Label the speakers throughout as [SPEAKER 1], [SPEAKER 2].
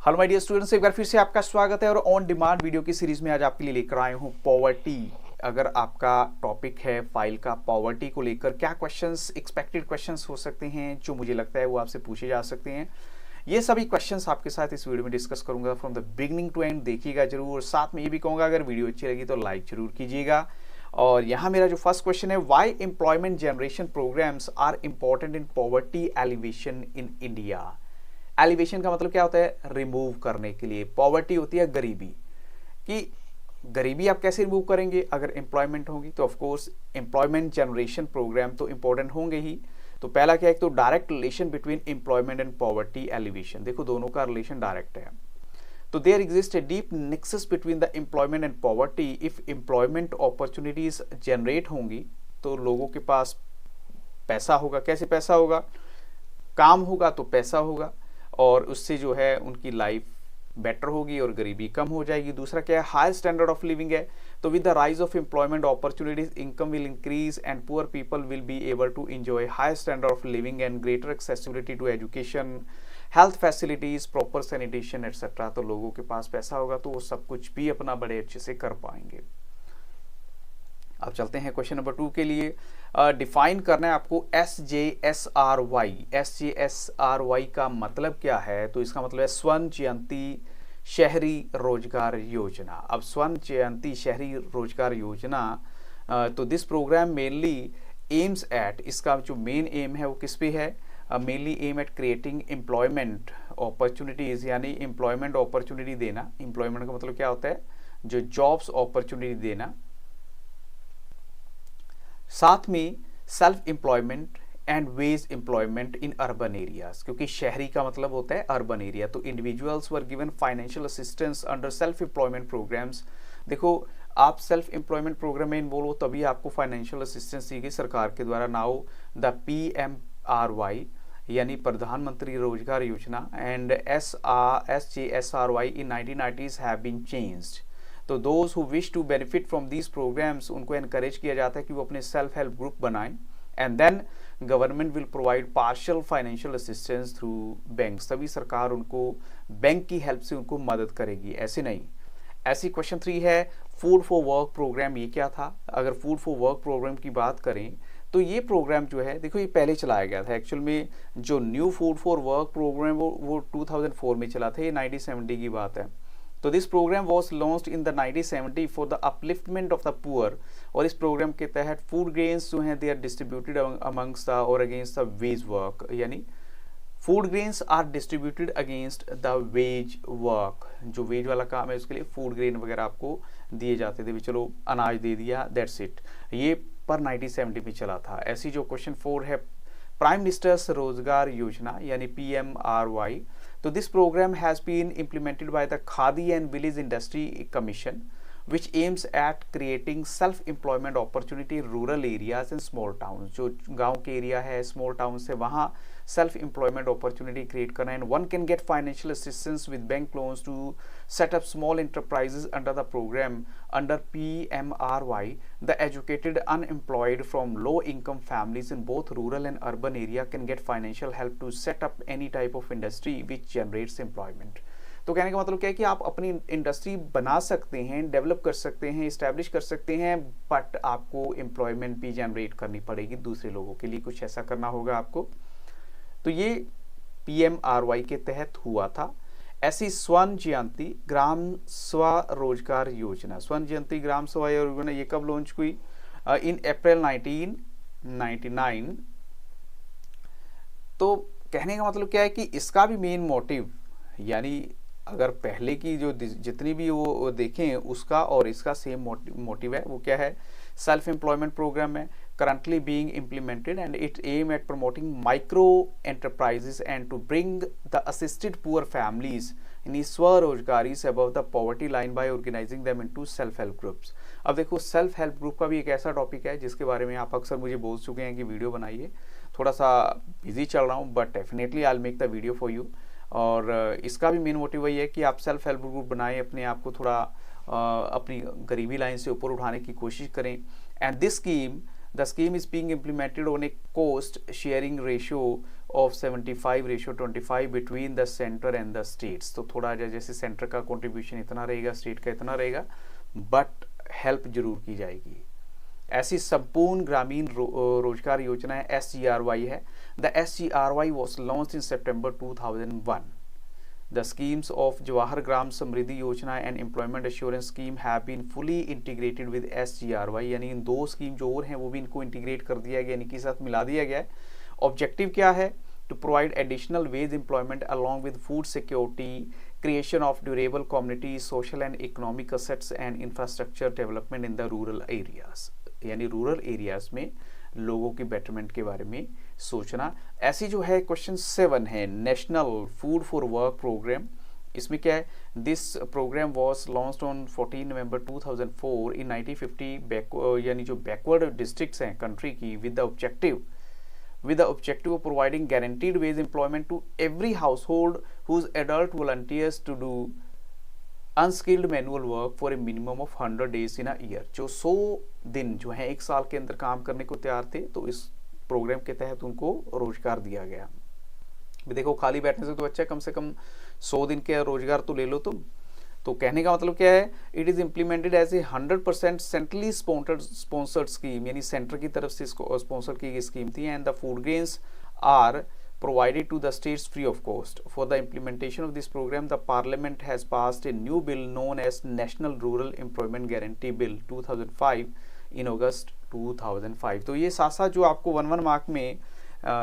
[SPEAKER 1] Hello my dear students, एक बार फिर से आपका स्वागत है और ऑन डिमांड वीडियो की सीरीज में आज आपके लिए लेकर आए हूँ पॉवर्टी। अगर आपका टॉपिक है फाइल का पॉवर्टी को लेकर, क्या क्वेश्चंस एक्सपेक्टेड क्वेश्चंस हो सकते हैं जो मुझे लगता है वो आपसे पूछे जा सकते हैं, ये सभी क्वेश्चंस आपके साथ इस वीडियो में डिस्कस करूंगा from the beginning to end. देखिएगा जरूर और साथ में ये भी कहूँगा अगर वीडियो अच्छी लगी तो लाइक जरूर कीजिएगा। और यहाँ मेरा जो फर्स्ट क्वेश्चन है, why employment generation programmes are important in poverty elevation in India. Elevation का मतलब क्या होता है? रिमूव करने के लिए। पॉवर्टी होती है गरीबी, कि गरीबी आप कैसे रिमूव करेंगे? अगर एम्प्लॉयमेंट होगी तो of course employment generation programme तो इंपॉर्टेंट होंगे ही। तो पहला क्या है, तो direct relation between employment and poverty elevation. देखो दोनों का रिलेशन डायरेक्ट है। तो there exist a deep nexus between the employment and poverty. If employment opportunities generate होंगी तो लोगों के पास पैसा होगा। कैसे पैसा होगा? काम होगा तो पैसा होगा और उससे जो है उनकी लाइफ बेटर होगी और गरीबी कम हो जाएगी। दूसरा क्या है, हायर स्टैंडर्ड ऑफ लिविंग है। तो with the rise of employment opportunities income will increase and poor people will be able to enjoy higher standard of living and greater accessibility to education, health facilities, proper sanitation etcetera. तो लोगों के पास पैसा होगा तो वो सब कुछ भी अपना बड़े अच्छे से कर पाएंगे। अब चलते हैं क्वेश्चन नंबर 2 के लिए। डिफाइन करना है आपको SJSRY। SJSRY का मतलब क्या है? तो इसका मतलब है स्वर्ण जयंती शहरी रोजगार योजना। अब स्वर्ण जयंती शहरी रोजगार योजना, तो this programme mainly aims at, इसका जो मेन एम है वो किस पे है? Mainly aim at creating employment opportunities, यानी एम्प्लॉयमेंट अपॉर्चुनिटी देना। एम्प्लॉयमेंट का मतलब क्या होता है? जो जॉब्स अपॉर्चुनिटी देना। साथ में self employment and wage employment in urban areas, क्योंकि शहरी का मतलब होता है अर्बन एरिया। तो individuals were given financial assistance under self employment programmes. देखो आप सेल्फ एम्प्लॉयमेंट प्रोग्राम में इन्वॉल्व हो तभी आपको फाइनेंशियल असिस्टेंस दी गई सरकार के द्वारा। नाउ द PMRY यानी Pradhanmantri Rozgar Yojana and SJSRY in 1990s have been changed. तो those who wish to benefit from these programs, उनको एनकरेज किया जाता है कि वो अपने सेल्फ हेल्प ग्रुप बनाएं and then government will provide partial financial assistance through banks. तभी सरकार उनको बैंक की हेल्प से उनको मदद करेगी, ऐसे नहीं। ऐसी क्वेश्चन 3 है, फूड फॉर वर्क प्रोग्राम ये क्या था? अगर फूड फॉर वर्क प्रोग्राम की बात करें तो ये प्रोग्राम जो है, देखो ये पहले चलाया गया था। एक्चुअल में जो new food for work programme वो 2004 में चला था, ये 1970 की बात है। तो this programme was launched in the 1970 for the upliftment of the poor. और इस प्रोग्राम के तहत फूड ग्रेन्स जो हैं they are distributed amongst the और अगेंस्ट द वेज वर्क, यानी food grains are distributed against the wage work. जो वेज वाला काम है उसके लिए फूड ग्रेन वगैरह आपको दिए जाते थे, भी चलो अनाज दे दिया, दैट्स इट। ये पर 1970 में चला था। ऐसी जो क्वेश्चन 4 है, प्राइम मिनिस्टर्स रोजगार योजना यानी PMRY। तो this programme has been implemented by the Khadi and Village Industry Commission which aims at creating self employment opportunity in rural areas and small towns। जो गांव के एरिया है, स्मॉल टाउन से, वहाँ सेल्फ एम्प्लॉयमेंट अपॉर्चुनिटी क्रिएट करना। And one can get financial assistance with bank loans to set up small enterprises under the program under PMRY। the educated unemployed from low income families in both rural and urban area can get financial help to set up any type of industry which generates employment। तो कहने का मतलब क्या है कि आप अपनी industry बना सकते हैं, डेवलप कर सकते हैं, इस्टेब्लिश कर सकते हैं, बट आपको एम्प्लॉयमेंट भी जनरेट करनी पड़ेगी दूसरे लोगों के लिए, कुछ ऐसा करना होगा आपको। तो ये PMRY के तहत हुआ था। ऐसी स्वर्ण जयंती ग्राम स्वरोजगार योजना, स्वर्ण जयंती ग्राम स्व योजना, ये कब लॉन्च हुई? इन अप्रैल 1999। तो कहने का मतलब क्या है कि इसका भी मेन मोटिव, यानी अगर पहले की जो जितनी भी वो देखें उसका और इसका सेम मोटिव है। वो क्या है? सेल्फ एम्प्लॉयमेंट प्रोग्राम है currently being implemented and it aim at promoting micro enterprises and to bring the assisted poor families in स्वरोजगारी above the poverty line by organizing them into self help groups। अब देखो self help group का भी एक ऐसा topic है जिसके बारे में आप अक्सर मुझे बोल चुके हैं कि वीडियो बनाइए। थोड़ा सा बिजी चल रहा हूँ but definitely I will make the video for you. और इसका भी मेन मोटिव वही है कि आप सेल्फ हेल्प ग्रुप बनाएं, अपने आप को थोड़ा अपनी गरीबी लाइन से ऊपर उठाने की कोशिश करें। And this scheme the scheme is being implemented on a cost sharing ratio of 75:25 between the centre and the states. तो थोड़ा जैसे सेंटर का कंट्रीब्यूशन इतना रहेगा, स्टेट का इतना रहेगा, बट हेल्प जरूर की जाएगी। ऐसी संपूर्ण ग्रामीण रोजगार योजना है, SGRY है। The SGRY was launch in September 2001। The schemes of Jawahar Gram Samriddhi Yojana and Employment Assurance Scheme have been fully integrated with SGRY, यानी इन दो स्कीम जो और हैं वो भी इनको इंटीग्रेट कर दिया गया, यानी कि साथ मिला दिया गया है। ऑब्जेक्टिव क्या है? To provide additional wage employment along with food security, creation of durable community, social and economic assets and infrastructure development in the rural areas, यानी रूरल एरियाज में लोगों की बेटरमेंट के बारे में सोचना। ऐसी जो है क्वेश्चन 7 है, national food for work programme. इसमें क्या है? This programme was launched on 14 November 2004 in 9050 यानी जो बैकवर्ड डिस्ट्रिक्ट्स हैं कंट्री की, with the objective of providing guaranteed wage employment to every household whose adult volunteers to do unskilled manual work for a minimum of 100 days in a year. जो 100 दिन जो है 1 साल के अंदर काम करने को तैयार थे, तो इस प्रोग्राम के तहत उनको रोजगार दिया गया। देखो खाली बैठने से तो अच्छा, कम से कम 100 दिन के रोजगार तो ले लो तुम। तो कहने का मतलब क्या है? It is implemented as a 100% centrally sponsored scheme, यानी सेंटर की तरफ से इसको स्पॉन्सर की गई स्कीम थी। And the food grains are provided to the states free of cost. For the implementation of this program, the Parliament has passed a new bill known as National Rural Employment Guarantee Bill 2005 in August 2005। तो ये साथ जो आपको 1 mark में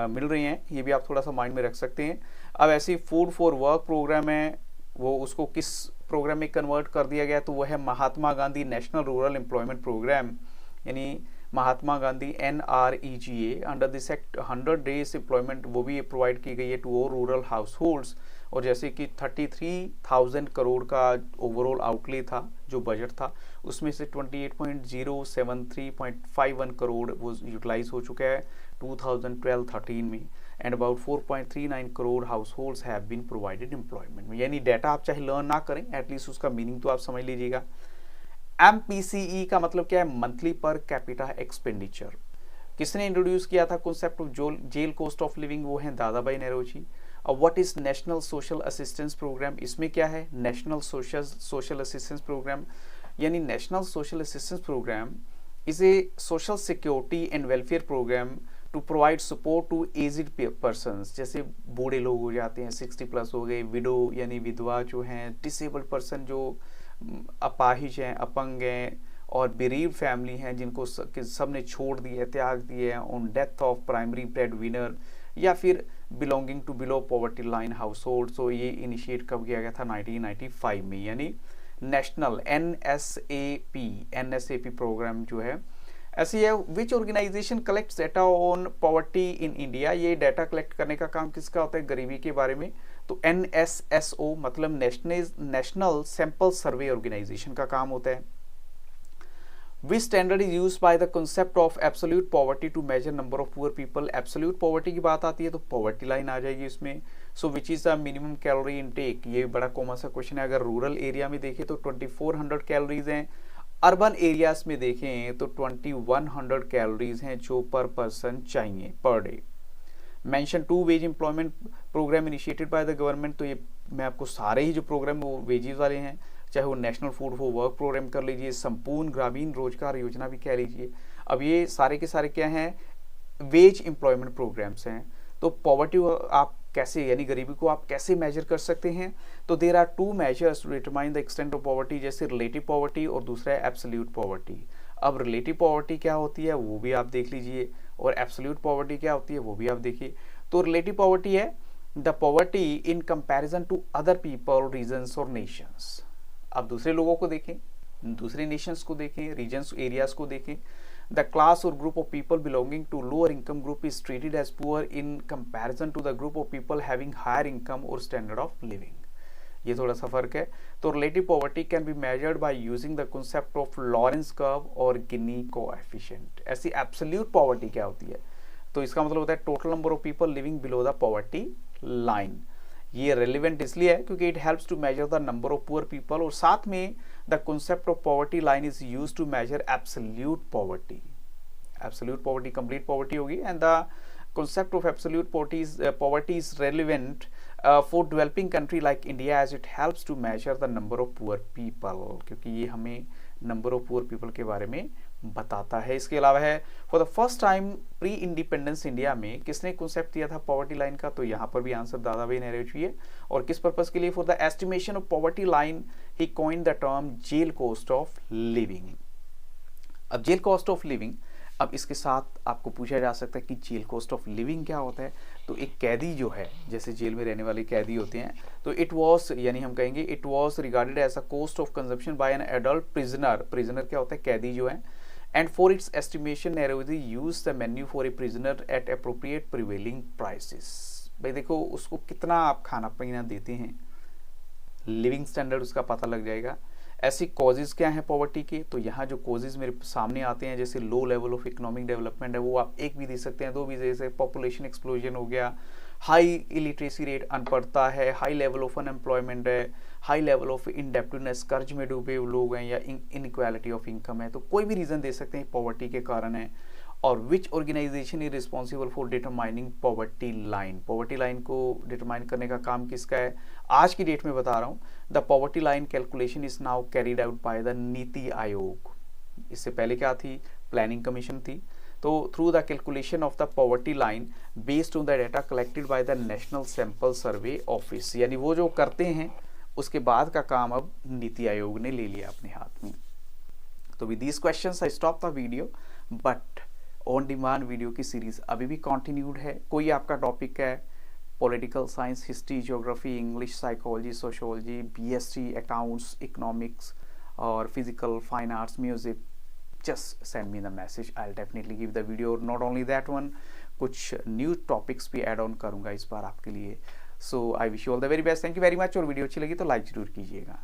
[SPEAKER 1] मिल रही हैं, ये भी आप थोड़ा सा माइंड में रख सकते हैं। अब ऐसी फूड फॉर वर्क प्रोग्राम है, वो उसको किस प्रोग्राम में कन्वर्ट कर दिया गया? तो वो है Mahatma Gandhi national rural employment programme, यानी Mahatma Gandhi NREGA। Under this act 100 days employment वो भी प्रोवाइड की गई है to all rural households. और जैसे कि 33,000 करोड़ का ओवरऑल आउटले था, जो बजट था, उसमें से 28,073.51 करोड़ वो यूटिलाइज हो चुका है 2012-13 में। And about 4.39 crore households have been provided employment में। यानी डाटा आप चाहे लर्न ना करें, एटलीस्ट उसका मीनिंग तो आप समझ लीजिएगा। MPCE का मतलब क्या है? Monthly per capita expenditure. किसने इंट्रोड्यूस किया था concept of jail cost of living? वो है दादा भाई नेहरूजी। अब what is national social assistance programme? इसमें क्या है? नेशनल सोशल असिस्टेंस प्रोग्राम, यानी national social assistance programme is a social security and welfare programme to provide support to edged persons. जैसे बूढ़े लोग हो जाते हैं, 60+ हो गए, विडो यानी विधवा जो हैं, डिसेबल्ड पर्सन जो अपाहिज हैं, अपंग हैं, और बेरीव्ड फैमिली हैं जिनको सब ने छोड़ दिए, त्याग दिए on death of primary breadwinner, या फिर belonging to below poverty line household. So ये इनिशिएट कब किया गया था? 1995 में, यानी नेशनल NSAP प्रोग्राम जो है। ऐसी है which organisation collects data on poverty in India. ये डाटा कलेक्ट करने का काम किसका होता है? गरीबी के बारे में। तो NSSO मतलब नेशनल सैंपल सर्वे ऑर्गेनाइजेशन का काम होता है। Which standard is used by the concept of absolute poverty to measure number of poor people. Absolute poverty की बात आती है तो पॉवर्टी लाइन आ जाएगी इसमें। So which is the minimum calorie intake? ये बड़ा कॉमन सा क्वेश्चन है। अगर रूरल एरिया में देखें तो 2400 कैलोरीज हैं, अर्बन एरियाज में देखें तो 2100 कैलोरीज हैं जो पर पर्सन चाहिए per day. Mention 2 wage employment programme initiated by the government. तो ये मैं आपको सारे ही जो प्रोग्राम वो वेजेस वाले हैं, चाहे वो national food for work programme कर लीजिए, संपूर्ण ग्रामीण रोजगार योजना भी कह लीजिए। अब ये सारे के सारे क्या हैं? वेज एम्प्लॉयमेंट प्रोग्राम्स हैं। तो पॉवर्टी आप कैसे, यानी गरीबी को आप कैसे मेजर कर सकते हैं? तो there are 2 measures to determine the extent of poverty, जैसे रिलेटिव पॉवर्टी और दूसरा है एब्सोल्यूट पॉवर्टी। अब रिलेटिव पॉवर्टी क्या होती है वो भी आप देख लीजिए, और एब्सोल्यूट पॉवर्टी क्या होती है वो भी आप देखिए। तो रिलेटिव पॉवर्टी है the poverty in comparison to other people, regions और नेशंस। अब दूसरे लोगों को देखें, दूसरे नेशंस को देखें, रीजन्स एरियाज को देखें। द क्लास और group of people belonging to lower income group is treated as poor in comparison to the group of people having higher income और स्टैंडर्ड ऑफ लिविंग। ये थोड़ा सा फर्क है। तो relative poverty can be measured by using the concept of Lorenz curve और Gini coefficient. ऐसी absolute poverty क्या होती है? तो इसका मतलब होता है total number of people living below the poverty line. ये रेलिवेंट इसलिए है क्योंकि it helps to measure the number of poor people, और साथ में the concept of poverty line is used to measure absolute poverty. Absolute poverty complete poverty होगी, and the concept of absolute poverty is relevant for developing country like India as it helps to measure the number of poor people, क्योंकि ये हमें number of poor people के बारे में बताता है। इसके अलावा है for the first time pre independence India में किसने कॉन्सेप्ट दिया था पॉवर्टी लाइन का, तो यहाँ पर भी आंसर दादा भाई नेहरू है। और किस पर्पस के लिए, for the estimation of poverty line he coined the term jail cost of living. अब जेल कॉस्ट ऑफ लिविंग, अब इसके साथ आपको पूछा जा सकता है कि जेल कॉस्ट ऑफ लिविंग क्या होता है। तो एक कैदी जो है, जैसे जेल में रहने वाले कैदी होते हैं, तो इट वॉज, यानी हम कहेंगे it was regarded as a cost of consumption bye an adult prisoner. Prisoner क्या होता है, कैदी जो है। And for its estimation Nehru ji use the menu for a prisoner eight appropriate prevailing prices. भाई देखो उसको कितना आप खाना पीना देते हैं, लिविंग स्टैंडर्ड उसका पता लग जाएगा। ऐसी कॉजेज क्या हैं पॉवर्टी के, तो यहाँ जो कॉजेज मेरे सामने आते हैं, जैसे low level of economic development है, वो आप एक भी दे सकते हैं, दो भी, जैसे पॉपुलेशन एक्सप्लोजन हो गया, हाई इलिटरेसी रेट, अनपढ़ता है, हाई लेवल ऑफ अनएम्प्लॉयमेंट है, हाई लेवल ऑफ इंडेप्टनेस, कर्ज में डूबे लोग हैं, या इनइक्वालिटी ऑफ इनकम है। तो कोई भी रीज़न दे सकते हैं पॉवर्टी के कारण है। और which organisation is responsible for determining poverty line. Poverty line को डिटरमाइन करने का काम किसका है, आज की डेट में बता रहा हूँ। The poverty line calculation is now carried out by the NITI Aayog. इससे पहले क्या थी, प्लानिंग कमीशन थी। तो through the calculation of the poverty line based on the data collected by the national sample survey office, यानी वो जो करते हैं उसके बाद का काम अब नीति आयोग ने ले लिया अपने हाथ में। तो with these questions I stop the video, but on demand video की सीरीज अभी भी कंटिन्यूड है। कोई आपका टॉपिक है, political science, history, geography, English, psychology, sociology, BST, accounts, economics और physical, fine arts, music, just send me the message, I'll definitely give the video. Not only that one, कुछ new topics भी add on करूंगा इस बार आपके लिए। So I wish you all the very best, thank you very much. और video अच्छी लगी तो लाइक जरूर कीजिएगा।